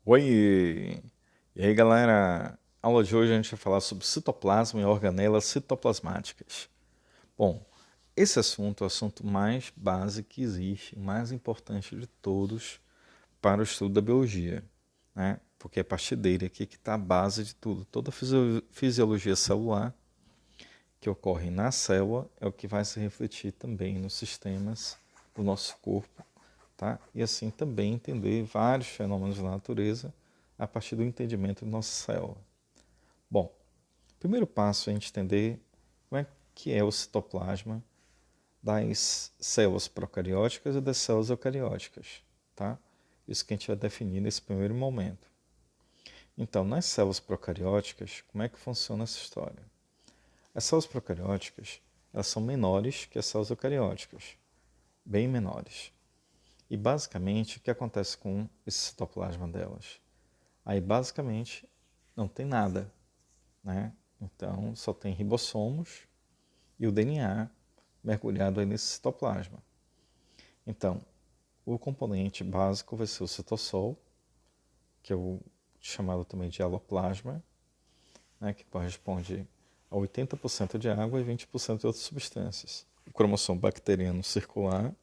Oi! E aí, galera? Aula de hoje a gente vai falar sobre citoplasma e organelas citoplasmáticas. Bom, esse assunto é o assunto mais básico que existe, mais importante de todos para o estudo da biologia, né? Porque é a partir dele aqui que está a base de tudo. Toda a fisiologia celular que ocorre na célula é o que vai se refletir também nos sistemas do nosso corpo, tá? E assim também entender vários fenômenos da natureza a partir do entendimento da nossa célula. Bom, o primeiro passo é a gente entender como é que é o citoplasma das células procarióticas e das células eucarióticas, tá? Isso que a gente vai definir nesse primeiro momento. Então, nas células procarióticas, como é que funciona essa história? As células procarióticas, elas são menores que as células eucarióticas, bem menores. E basicamente, o que acontece com esse citoplasma delas? Aí basicamente não tem nada, né? Então só tem ribossomos e o DNA mergulhado aí nesse citoplasma. Então, o componente básico vai ser o citossol, que é o chamado também de aloplasma, né, que corresponde a 80% de água e 20% de outras substâncias. O cromossomo bacteriano circular,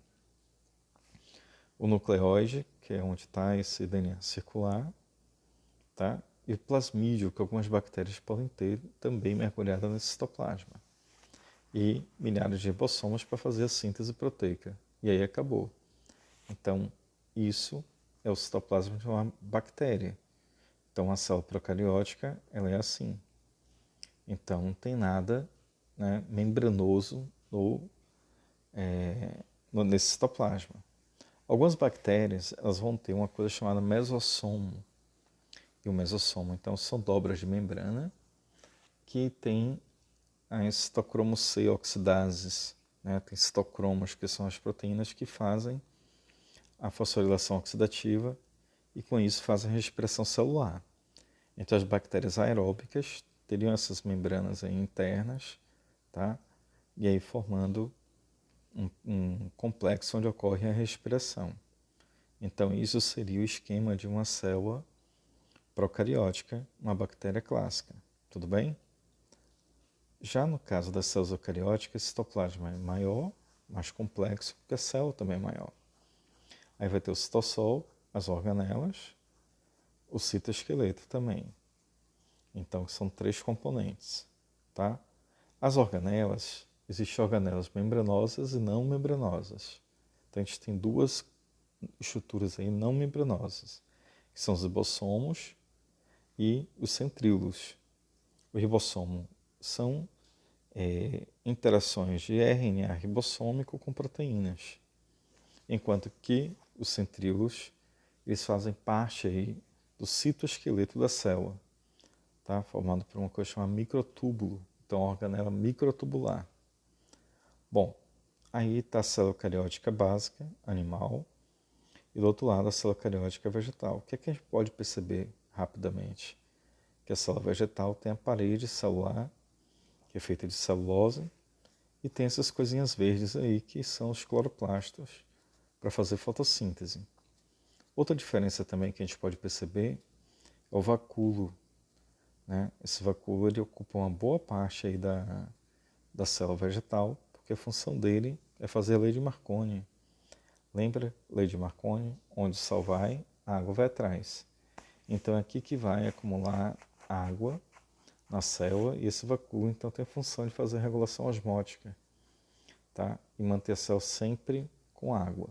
o nucleóide, que é onde está esse DNA circular, tá? E o plasmídio, que algumas bactérias podem ter também mergulhado nesse citoplasma. E milhares de ribossomos para fazer a síntese proteica. E aí acabou. Então, isso é o citoplasma de uma bactéria. Então, a célula procariótica, ela é assim. Então, não tem nada, né, membranoso nesse citoplasma. Algumas bactérias, elas vão ter uma coisa chamada mesossomo. E o mesossomo, então, são dobras de membrana que têm as citocromo C oxidases, né? Tem citocromos, que são as proteínas que fazem a fosforilação oxidativa e com isso fazem a respiração celular. Então as bactérias aeróbicas teriam essas membranas aí internas, tá? E aí formando um complexo onde ocorre a respiração. Então isso seria o esquema de uma célula procariótica, uma bactéria clássica. Tudo bem? Já no caso das células eucarióticas, esse citoplasma é maior, mais complexo, porque a célula também é maior. Aí vai ter o citossol, as organelas, o citoesqueleto também. Então são três componentes, tá? As organelas, existem organelas membranosas e não membranosas. Então a gente tem duas estruturas aí não membranosas, que são os ribossomos e os centríolos. O ribossomo são interações de RNA ribossômico com proteínas, enquanto que os centríolos eles fazem parte aí do citoesqueleto da célula, tá? Formado por uma coisa chamada microtúbulo, então a organela microtubular. Bom, aí está a célula cariótica básica, animal, e do outro lado a célula cariótica vegetal. O que é que a gente pode perceber rapidamente? Que a célula vegetal tem a parede celular, que é feita de celulose, e tem essas coisinhas verdes aí que são os cloroplastos para fazer fotossíntese. Outra diferença também que a gente pode perceber é o vacúolo, né? Esse vacúolo ele ocupa uma boa parte aí da célula vegetal, porque a função dele é fazer a lei de Marconi. Lembra? Lei de Marconi, onde o sal vai, a água vai atrás. Então é aqui que vai acumular água na célula e esse vacúolo então tem a função de fazer a regulação osmótica, tá? E manter a célula sempre com água.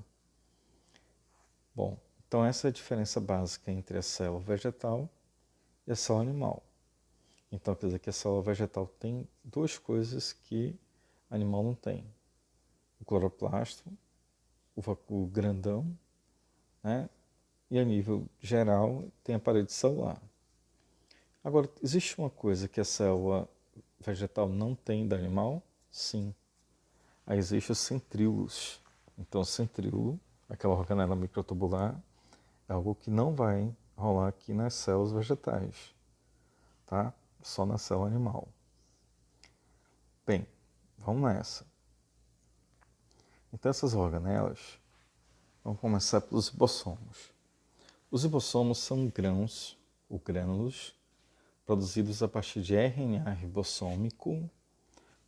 Bom, então essa é a diferença básica entre a célula vegetal e a célula animal. Então quer dizer que a célula vegetal tem duas coisas que animal não tem. O cloroplasto, o vacúolo grandão, né? E a nível geral tem a parede celular. Agora, existe uma coisa que a célula vegetal não tem da animal? Sim. Aí existe os centríolos. Então, o centríolo, aquela organela microtubular, é algo que não vai rolar aqui nas células vegetais, tá? Só na célula animal. Bem, vamos nessa. Então, essas organelas, vamos começar pelos ribossomos. Os ribossomos são grãos, ou grânulos, produzidos a partir de RNA ribossômico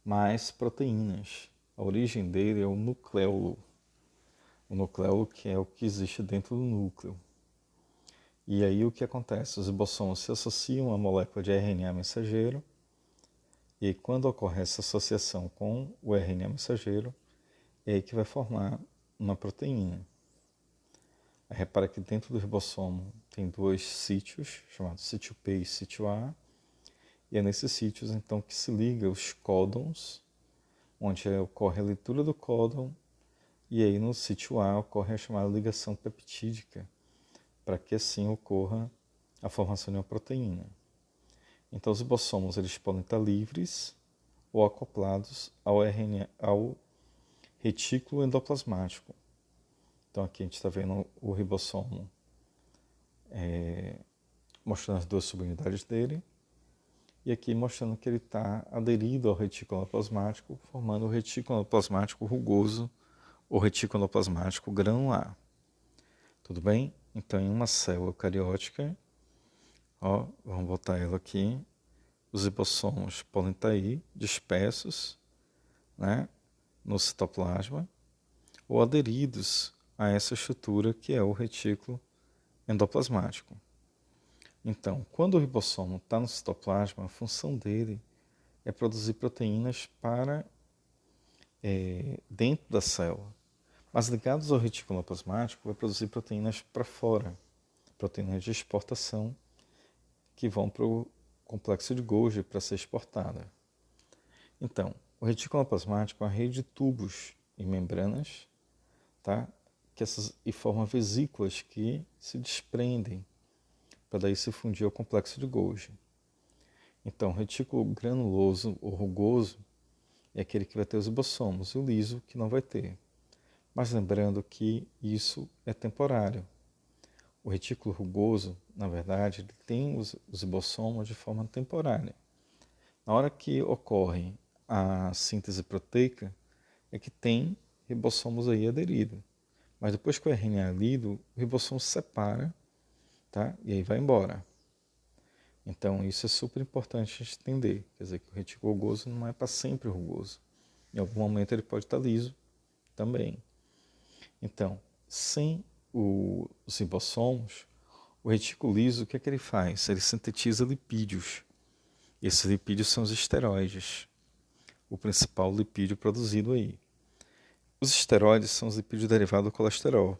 mais proteínas. A origem dele é o nucleolo. O nucleolo que é o que existe dentro do núcleo. E aí o que acontece? Os ribossomos se associam à molécula de RNA mensageiro, e quando ocorre essa associação com o RNA mensageiro, é aí que vai formar uma proteína. Aí repara que dentro do ribossomo tem dois sítios, chamados sítio P e sítio A, e é nesses sítios então que se liga os códons, onde ocorre a leitura do códon, e aí no sítio A ocorre a chamada ligação peptídica, para que assim ocorra a formação de uma proteína. Então os ribossomos eles podem estar livres ou acoplados ao RNA, ao retículo endoplasmático. Então aqui a gente está vendo o ribossomo mostrando as duas subunidades dele, e aqui mostrando que ele está aderido ao retículo endoplasmático, formando o retículo endoplasmático rugoso ou retículo endoplasmático granular. Tudo bem? Então em uma célula eucariótica, vamos botar ela aqui, os ribossomos podem estar aí dispersos, né, no citoplasma, ou aderidos a essa estrutura que é o retículo endoplasmático. Então, quando o ribossomo está no citoplasma, a função dele é produzir proteínas para dentro da célula. Mas ligados ao retículo endoplasmático, vai produzir proteínas para fora, proteínas de exportação, que vão para o complexo de Golgi para ser exportada. Então, o retículo endoplasmático é uma rede de tubos e membranas, tá? E forma vesículas que se desprendem para daí se fundir ao complexo de Golgi. Então, o retículo granuloso ou rugoso é aquele que vai ter os ribossomos, e o liso que não vai ter. Mas lembrando que isso é temporário. O retículo rugoso, na verdade, ele tem os ribossomos de forma temporária. Na hora que ocorre a síntese proteica, é que tem ribossomos aí aderidos. Mas depois que o RNA é lido, o ribossomo se separa, tá? E aí vai embora. Então isso é super importante a gente entender. Quer dizer que o retículo rugoso não é para sempre rugoso. Em algum momento ele pode estar liso também. Então, sem os ribossomos, o retículo liso, o que é que ele faz? Ele sintetiza lipídios. Esses lipídios são os esteroides, o principal lipídio produzido aí. Os esteroides são os lipídios derivados do colesterol,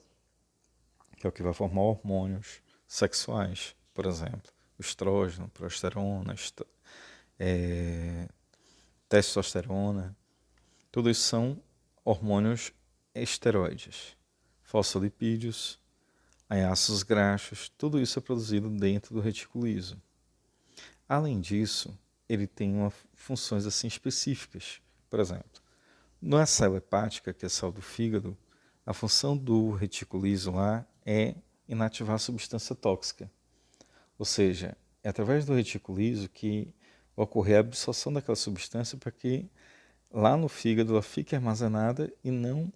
que é o que vai formar hormônios sexuais, por exemplo, o estrógeno, progesterona, testosterona. Tudo isso são hormônios esteroides. Fosfolipídios, ácidos graxos, tudo isso é produzido dentro do retículo liso. Além disso, ele tem funções assim específicas. Por exemplo, na célula hepática, que é a célula do fígado, a função do retículo liso lá é inativar a substância tóxica. Ou seja, é através do retículo liso que vai ocorrer a absorção daquela substância para que lá no fígado ela fique armazenada e não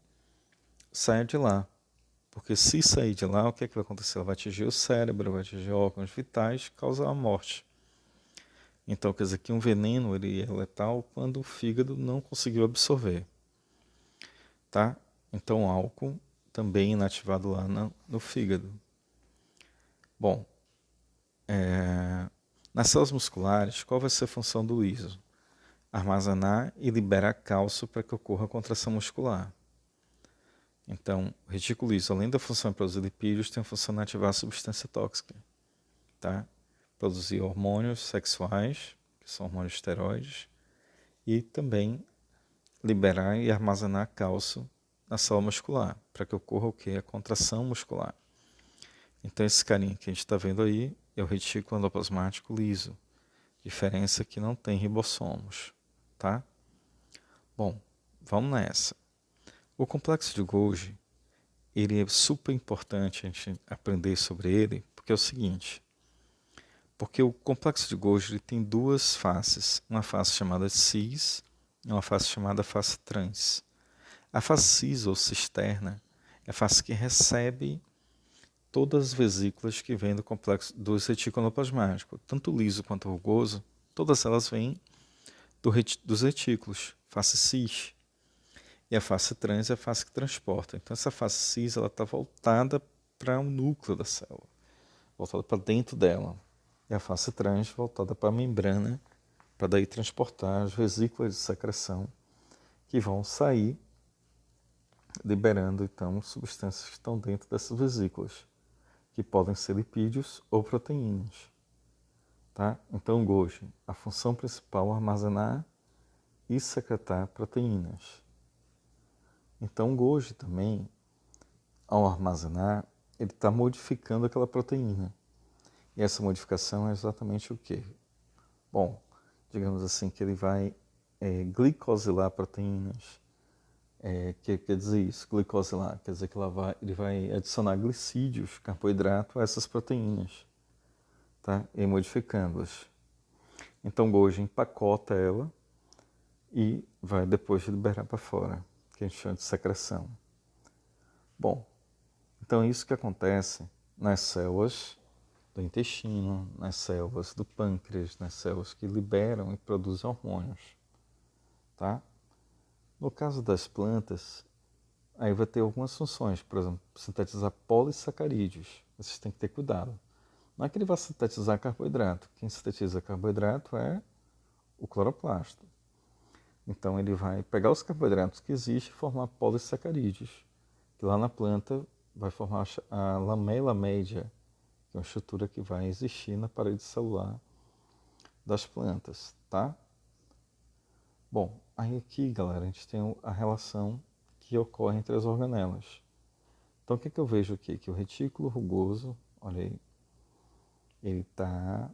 saia de lá. Porque se sair de lá, o que é que vai acontecer? Ela vai atingir o cérebro, vai atingir órgãos vitais, causar a morte. Então, quer dizer que um veneno ele é letal quando o fígado não conseguiu absorver. Tá? Então, o álcool também inativado lá no fígado. Bom, nas células musculares, qual vai ser a função do liso? Armazenar e liberar cálcio para que ocorra a contração muscular. Então, o retículo liso, além da função de produzir lipídios, tem a função de ativar a substância tóxica. Tá? Produzir hormônios sexuais, que são hormônios esteroides, e também liberar e armazenar cálcio na célula muscular, para que ocorra o quê? A contração muscular. Então esse carinha que a gente está vendo aí é o retículo endoplasmático liso. Diferença que não tem ribossomos, tá? Bom, vamos nessa. O complexo de Golgi, ele é super importante a gente aprender sobre ele, porque é o seguinte, porque o complexo de Golgi ele tem duas faces, uma face chamada cis e uma face chamada face trans. A face cis ou cisterna é a face que recebe todas as vesículas que vêm do complexo do retículo endoplasmático, tanto liso quanto rugoso, todas elas vêm dos retículos, face cis. E a face trans é a face que transporta. Então essa face cis está voltada para o núcleo da célula, voltada para dentro dela. E a face trans voltada para a membrana, para daí transportar as vesículas de secreção que vão sair, liberando então substâncias que estão dentro dessas vesículas, que podem ser lipídios ou proteínas. Tá? Então, Golgi, a função principal é armazenar e secretar proteínas. Então, Golgi também, ao armazenar, ele está modificando aquela proteína. E essa modificação é exatamente o quê? Bom, digamos assim que ele vai glicosilar proteínas. Que quer dizer isso? Glicosilar quer dizer que ele vai adicionar glicídios, carboidrato, a essas proteínas, tá? E modificando-as. Então, Golgi empacota ela e vai depois liberar para fora, que a gente chama de secreção. Bom, então é isso que acontece nas células do intestino, nas células do pâncreas, nas células que liberam e produzem hormônios, tá? No caso das plantas, aí vai ter algumas funções, por exemplo, sintetizar polissacarídeos. Vocês têm que ter cuidado. Não é que ele vai sintetizar carboidrato. Quem sintetiza carboidrato é o cloroplasto. Então ele vai pegar os carboidratos que existem e formar polissacarídeos, que lá na planta vai formar a lamela média, que é uma estrutura que vai existir na parede celular das plantas, tá? Bom, aí aqui, galera, a gente tem a relação que ocorre entre as organelas. Então o que eu vejo aqui? Que o retículo rugoso, olha aí, ele está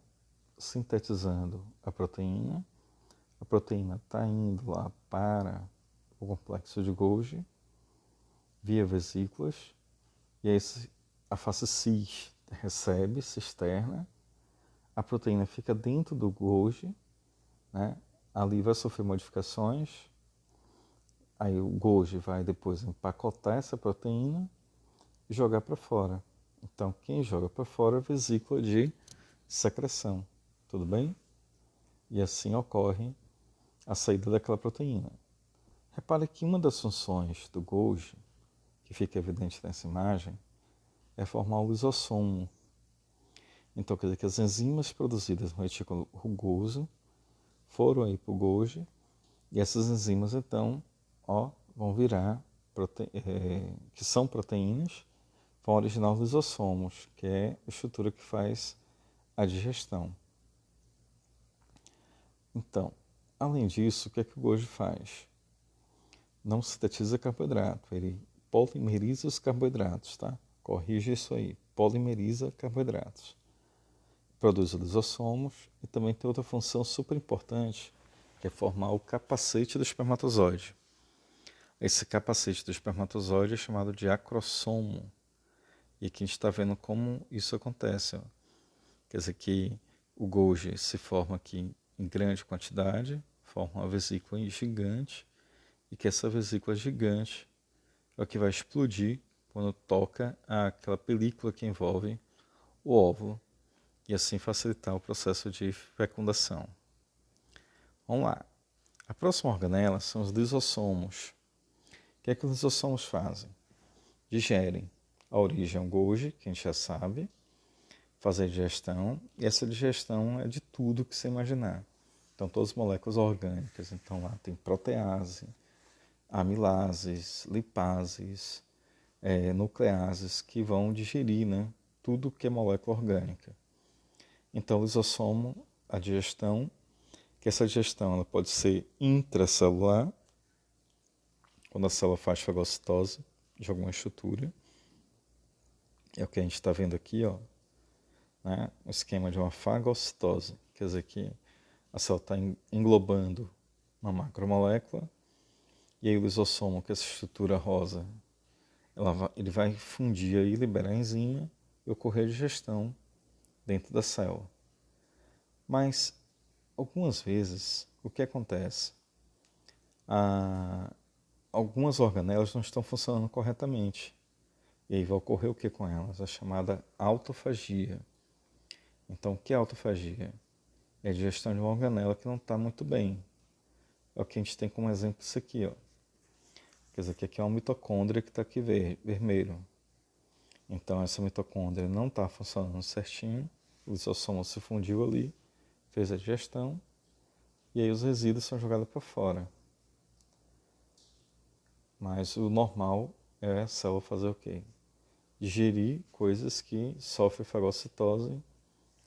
sintetizando a proteína está indo lá para o complexo de Golgi, via vesículas, e aí a face cis recebe, cisterna, a proteína fica dentro do Golgi, né? Ali vai sofrer modificações, aí o Golgi vai depois empacotar essa proteína e jogar para fora. Então, quem joga para fora é a vesícula de secreção, tudo bem? E assim ocorre a saída daquela proteína. Repare que uma das funções do Golgi, que fica evidente nessa imagem, é formar o lisossomo. Então, quer dizer que as enzimas produzidas no retículo rugoso foram aí para o Golgi, e essas enzimas, então, vão virar, que são proteínas, vão originar os lisossomos, que é a estrutura que faz a digestão. Então, além disso, o que é que o Golgi faz? Não sintetiza carboidrato, ele polimeriza os carboidratos, tá? Corrige isso aí, polimeriza carboidratos. Produz lisossomos e também tem outra função super importante, que é formar o capacete do espermatozoide. Esse capacete do espermatozoide é chamado de acrossomo. E aqui a gente está vendo como isso acontece. Ó. Quer dizer que o Golgi se forma aqui em grande quantidade, forma uma vesícula gigante, e que essa vesícula gigante é o que vai explodir quando toca aquela película que envolve o óvulo, e assim facilitar o processo de fecundação. Vamos lá. A próxima organela são os lisossomos. O que é que os lisossomos fazem? Digerem a origem Golgi, que a gente já sabe, fazer digestão, e essa digestão é de tudo que você imaginar. Então, todas as moléculas orgânicas. Então, lá tem protease, amilases, lipases, nucleases, que vão digerir, né, tudo que é molécula orgânica. Então, o lisossomo, a digestão, que essa digestão ela pode ser intracelular, quando a célula faz fagocitose de alguma estrutura. É o que a gente está vendo aqui, ó, né? O esquema de uma fagocitose, quer dizer que a célula está englobando uma macromolécula, e aí o lisossomo, que é essa estrutura rosa, ele vai fundir e liberar a enzima e ocorrer a digestão dentro da célula. Mas, algumas vezes, o que acontece? Algumas organelas não estão funcionando corretamente. E aí vai ocorrer o que com elas? A chamada autofagia. Então, o que é autofagia? É a digestão de uma organela que não está muito bem. É o que a gente tem como exemplo isso aqui, ó. Quer dizer, que aqui é uma mitocôndria que está aqui vermelho. Então, essa mitocôndria não está funcionando certinho, o lisossomo se fundiu ali, fez a digestão, e aí os resíduos são jogados para fora. Mas o normal é a célula fazer o quê? Digerir coisas que sofrem fagocitose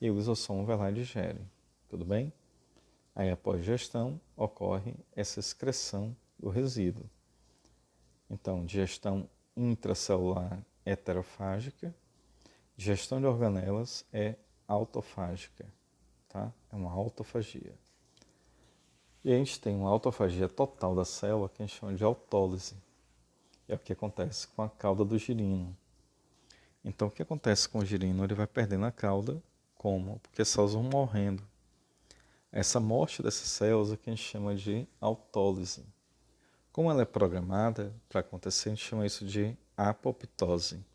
e o lisossomo vai lá e digere. Tudo bem? Aí, após digestão, ocorre essa excreção do resíduo. Então, digestão intracelular heterofágica, digestão de organelas é autofágica, tá? É uma autofagia. E a gente tem uma autofagia total da célula que a gente chama de autólise. É o que acontece com a cauda do girino. Então, o que acontece com o girino? Ele vai perdendo a cauda, como? Porque as células vão morrendo. Essa morte dessas células é que a gente chama de autólise. Como ela é programada para acontecer, a gente chama isso de apoptose.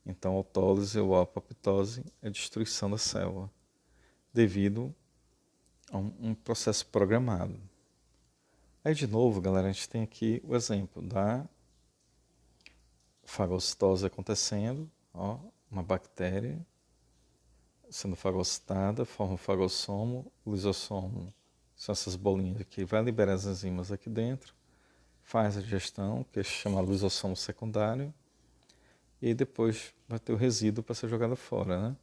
Então, a autólise ou apoptose é a destruição da célula, devido a um processo programado. Aí, de novo, galera, a gente tem aqui o exemplo da fagocitose acontecendo, ó, uma bactéria sendo fagocitada, forma o fagossomo, o lisossomo, são essas bolinhas aqui, vai liberar as enzimas aqui dentro, faz a digestão, que é chamado lisossomo secundário, e depois vai ter o resíduo para ser jogado fora, né?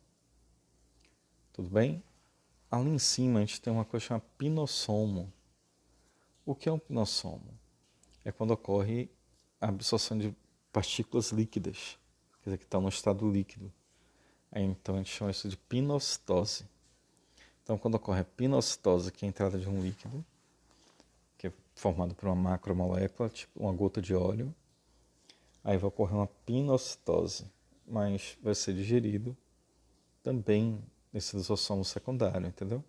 Tudo bem? Ali em cima a gente tem uma coisa chamada pinossomo. O que é um pinossomo? É quando ocorre a absorção de partículas líquidas, quer dizer, que estão no estado líquido. Aí, então a gente chama isso de pinocitose. Então, quando ocorre a pinocitose, que é a entrada de um líquido, que é formado por uma macromolécula, tipo uma gota de óleo, aí vai ocorrer uma pinocitose, mas vai ser digerido também nesse lisossomo secundário, entendeu?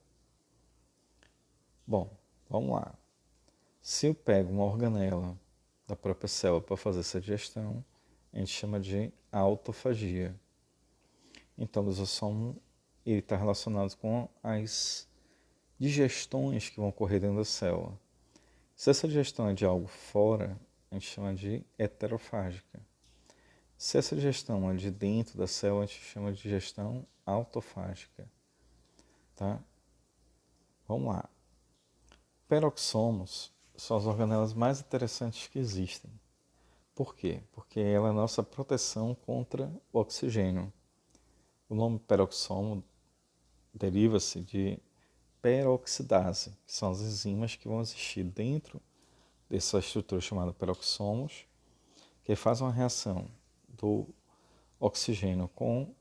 Bom, vamos lá. Se eu pego uma organela da própria célula para fazer essa digestão, a gente chama de autofagia. Então, o lisossomo está relacionado com as digestões que vão ocorrer dentro da célula. Se essa digestão é de algo fora, a gente chama de heterofágica. Se essa digestão é de dentro da célula, a gente chama de digestão autofágica. Tá? Vamos lá. Peroxomos são as organelas mais interessantes que existem. Por quê? Porque ela é a nossa proteção contra o oxigênio. O nome peroxomo deriva-se de peroxidase, que são as enzimas que vão existir dentro dessa estrutura chamada peroxomos, que faz uma reação do oxigênio com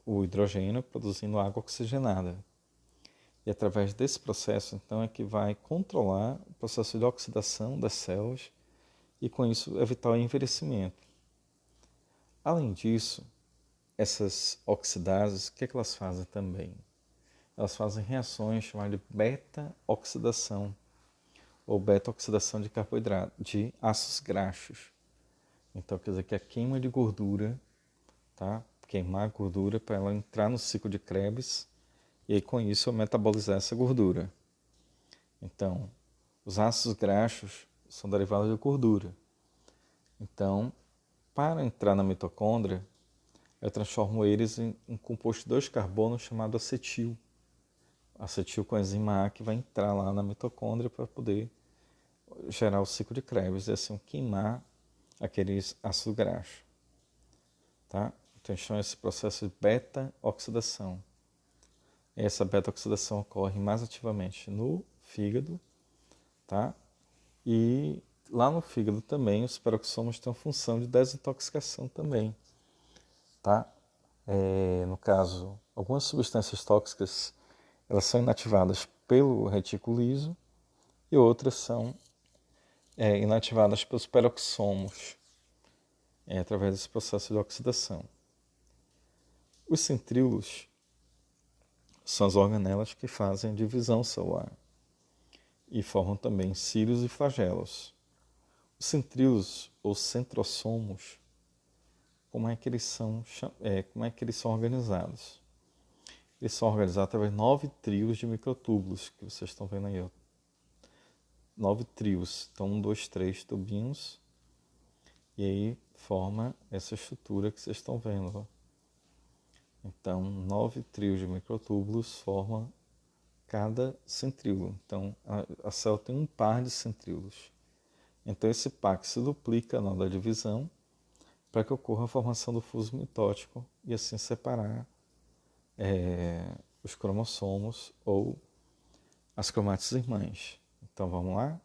o hidrogênio, produzindo água oxigenada. E através desse processo, então, é que vai controlar o processo de oxidação das células e, com isso, evitar o envelhecimento. Além disso, essas oxidases, o que é que elas fazem também? Elas fazem reações chamadas de beta-oxidação, ou beta-oxidação de carboidrato, de ácidos graxos. Então, quer dizer que a queima de gordura, tá? Queimar a gordura para ela entrar no ciclo de Krebs e aí, com isso, eu metabolizar essa gordura. Então, os ácidos graxos são derivados de gordura. Então, para entrar na mitocôndria, eu transformo eles em um composto de 2 carbonos chamado acetil. Acetil com a enzima A que vai entrar lá na mitocôndria para poder gerar o ciclo de Krebs e assim queimar aqueles ácidos graxos. Tá? Então, a gente chama esse processo de beta-oxidação. Essa beta-oxidação ocorre mais ativamente no fígado, tá? E lá no fígado também os peroxomos têm a função de desintoxicação também, tá? No caso, algumas substâncias tóxicas elas são inativadas pelo retículo liso e outras são inativadas pelos peroxomos através desse processo de oxidação. Os centríolos são as organelas que fazem a divisão celular e formam também cílios e flagelos. Os centríolos ou centrossomos como é que eles são, como é que eles são organizados. Eles são organizados através de 9 trios de microtúbulos, que vocês estão vendo aí, ó. 9 trios, então 1, 2, 3 tubinhos, e aí forma essa estrutura que vocês estão vendo, ó. Então, 9 trios de microtúbulos formam cada centríolo. Então, a célula tem um par de centríolos. Então, esse par que se duplica na hora da divisão para que ocorra a formação do fuso mitótico e assim separar os cromossomos ou as cromátides irmãs. Então, vamos lá?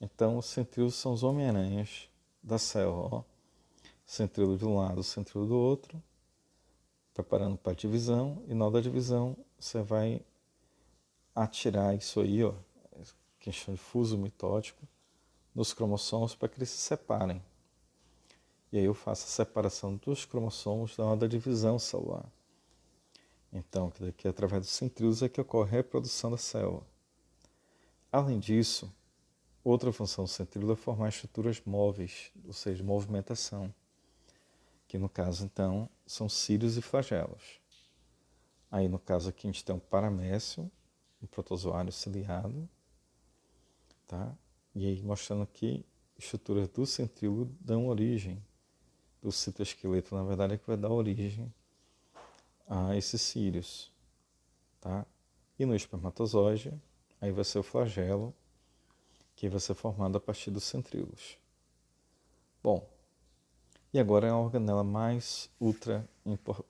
Então, os centríolos são os Homem-Aranhas da célula. Ó. Centríolo de um lado, centríolo do outro, preparando para a divisão, e na hora da divisão você vai atirar isso aí, ó, que a gente chama de fuso mitótico, nos cromossomos para que eles se separem. E aí eu faço a separação dos cromossomos na hora da divisão celular. Então, que através dos centríolos é que ocorre a reprodução da célula. Além disso, outra função do centríolo é formar estruturas móveis, ou seja, de movimentação, que no caso, então, são cílios e flagelos. Aí, no caso aqui, a gente tem um paramécio, um protozoário ciliado, tá? E aí, mostrando que estruturas do centríolo dão origem, do citoesqueleto, na verdade, é que vai dar origem a esses cílios, tá? E no espermatozoide, aí vai ser o flagelo, que vai ser formado a partir dos centríolos. Bom, e agora é a organela mais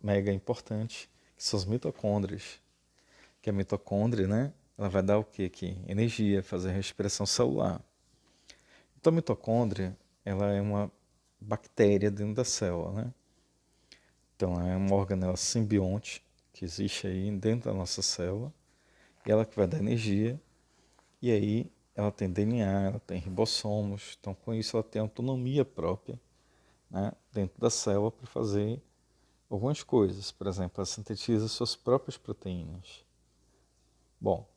mega importante, que são as mitocôndrias. Que a mitocôndria, né, ela vai dar o que aqui? Energia, fazer a respiração celular. Então a mitocôndria, ela é uma bactéria dentro da célula, né? Então é uma organela simbionte que existe aí dentro da nossa célula, e ela que vai dar energia, e aí ela tem DNA, ela tem ribossomos, então com isso ela tem autonomia própria, né, dentro da célula para fazer algumas coisas. Por exemplo, ela sintetiza suas próprias proteínas. Bom,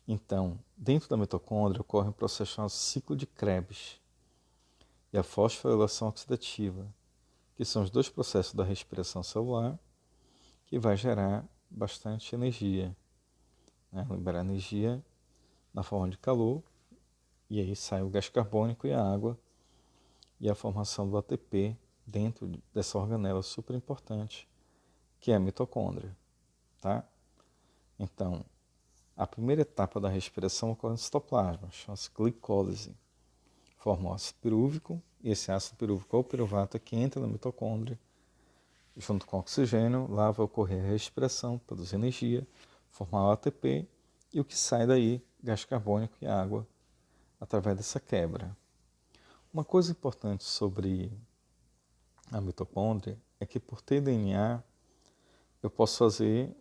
então, dentro da mitocôndria ocorre um processo chamado ciclo de Krebs e a fosforilação oxidativa, que são os dois processos da respiração celular que vai gerar bastante energia, né? Liberar energia na forma de calor, e aí sai o gás carbônico e a água, e a formação do ATP dentro dessa organela super importante, que é a mitocôndria, tá? Então, a primeira etapa da respiração ocorre no citoplasma, chama-se glicólise. Forma o ácido pirúvico, e esse ácido pirúvico ou piruvato é que entra na mitocôndria, junto com o oxigênio, lá vai ocorrer a respiração, produzir energia, formar o ATP, e o que sai daí, gás carbônico e água, através dessa quebra. Uma coisa importante sobre a mitocôndria é que por ter DNA, eu posso fazer,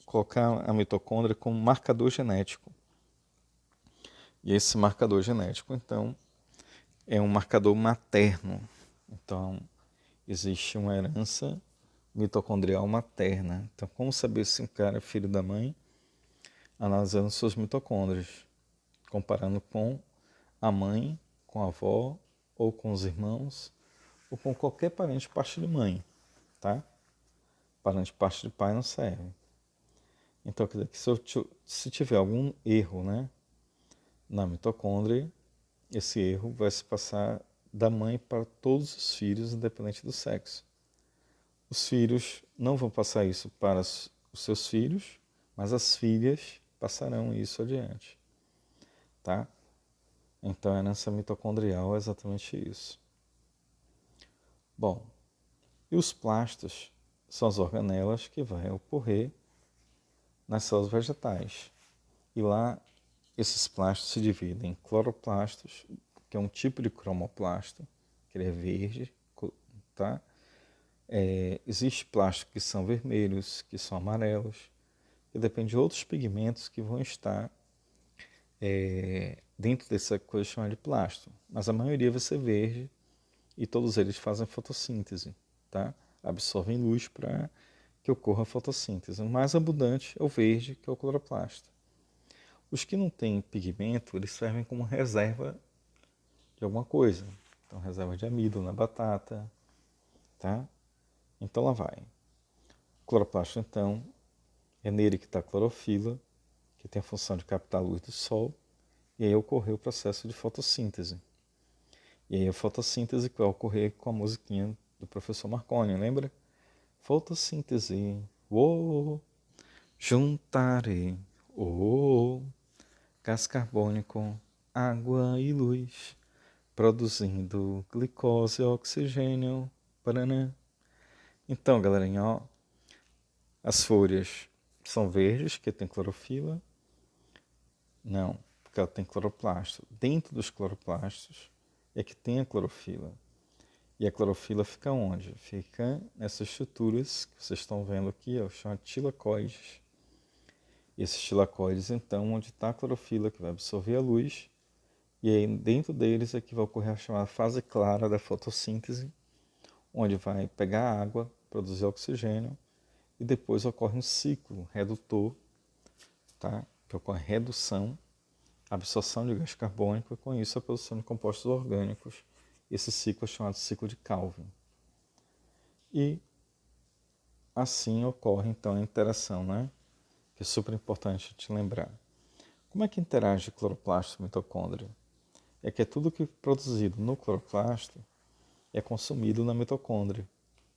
colocar a mitocôndria como marcador genético. E esse marcador genético, então, é um marcador materno. Então, existe uma herança mitocondrial materna. Então, como saber se um cara é filho da mãe? Analisando suas mitocôndrias, comparando com a mãe, com a avó, ou com os irmãos, ou com qualquer parente de parte de mãe, tá? Parente de parte de pai não serve. Então, quer dizer que se tiver algum erro, né, na mitocôndria, esse erro vai se passar da mãe para todos os filhos, independente do sexo. Os filhos não vão passar isso para os seus filhos, mas as filhas passarão isso adiante, tá? Então, a herança mitocondrial é exatamente isso. Bom, e os plastos são as organelas que vão ocorrer nas células vegetais. E lá, esses plastos se dividem em cloroplastos, que é um tipo de cromoplasto, que ele é verde, tá? Existe plásticos que são vermelhos, que são amarelos, e depende de outros pigmentos que vão estar dentro dessa coisa chamada de plasto. Mas a maioria vai ser verde e todos eles fazem fotossíntese, tá? Absorvem luz para que ocorra a fotossíntese. O mais abundante é o verde, que é o cloroplasto. Os que não têm pigmento, eles servem como reserva de alguma coisa. Então, reserva de amido na batata, tá? Então, lá vai. O cloroplasto, então, é nele que está a clorofila, que tem a função de captar a luz do sol, e aí ocorreu o processo de fotossíntese. E aí a fotossíntese que vai ocorrer com a musiquinha do professor Marconi, lembra? Fotossíntese, uou, juntarei, uou, gás carbônico, água e luz, produzindo glicose e oxigênio, paraná. Então, galerinha, ó, as folhas são verdes, que tem clorofila. Não, porque ela tem cloroplasto. Dentro dos cloroplastos é que tem a clorofila. E a clorofila fica onde? Fica nessas estruturas que vocês estão vendo aqui, ó, chama de tilacoides. E esses tilacoides, então, onde está a clorofila, que vai absorver a luz, e aí dentro deles é que vai ocorrer a chamada fase clara da fotossíntese, onde vai pegar a água, produzir oxigênio, e depois ocorre um ciclo redutor, tá? Que ocorre redução, absorção de gás carbônico, e com isso a produção de compostos orgânicos. Esse ciclo é chamado ciclo de Calvin. E assim ocorre então a interação, né? Que é super importante te lembrar. Como é que interage cloroplasto e mitocôndria? É que é tudo que é produzido no cloroplasto é consumido na mitocôndria.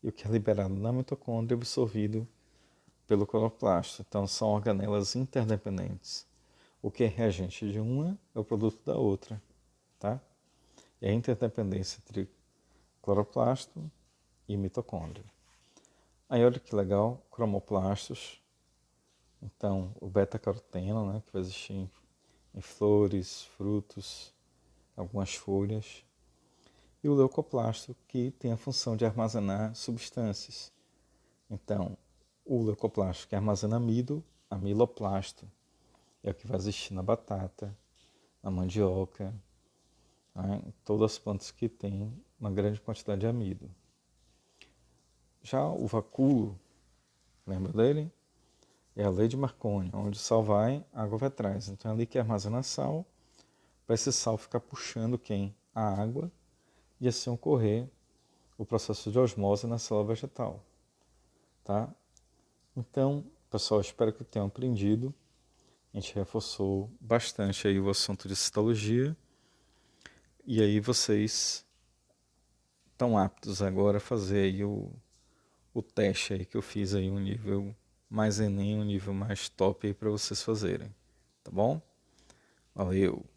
E o que é liberado na mitocôndria é absorvido pelo cloroplasto. Então são organelas interdependentes. O que é reagente de uma é o produto da outra, tá? E a interdependência entre cloroplasto e mitocôndria. Aí olha que legal, cromoplastos. Então o beta-caroteno, né, que vai existir em flores, frutos, algumas folhas. E o leucoplasto, que tem a função de armazenar substâncias. Então, o leucoplasto que armazena amido, amiloplasto, é o que vai existir na batata, na mandioca, né, em todas as plantas que têm uma grande quantidade de amido. Já o vacúolo, lembra dele? É a lei de Marconi, onde o sal vai, a água vai atrás. Então é ali que armazena sal, para esse sal ficar puxando quem? A água, e assim ocorrer o processo de osmose na célula vegetal. Tá? Então, pessoal, espero que tenham aprendido. A gente reforçou bastante aí o assunto de citologia. E aí vocês estão aptos agora a fazer aí o teste aí que eu fiz aí, um nível mais Enem, um nível mais top aí para vocês fazerem. Tá bom? Valeu!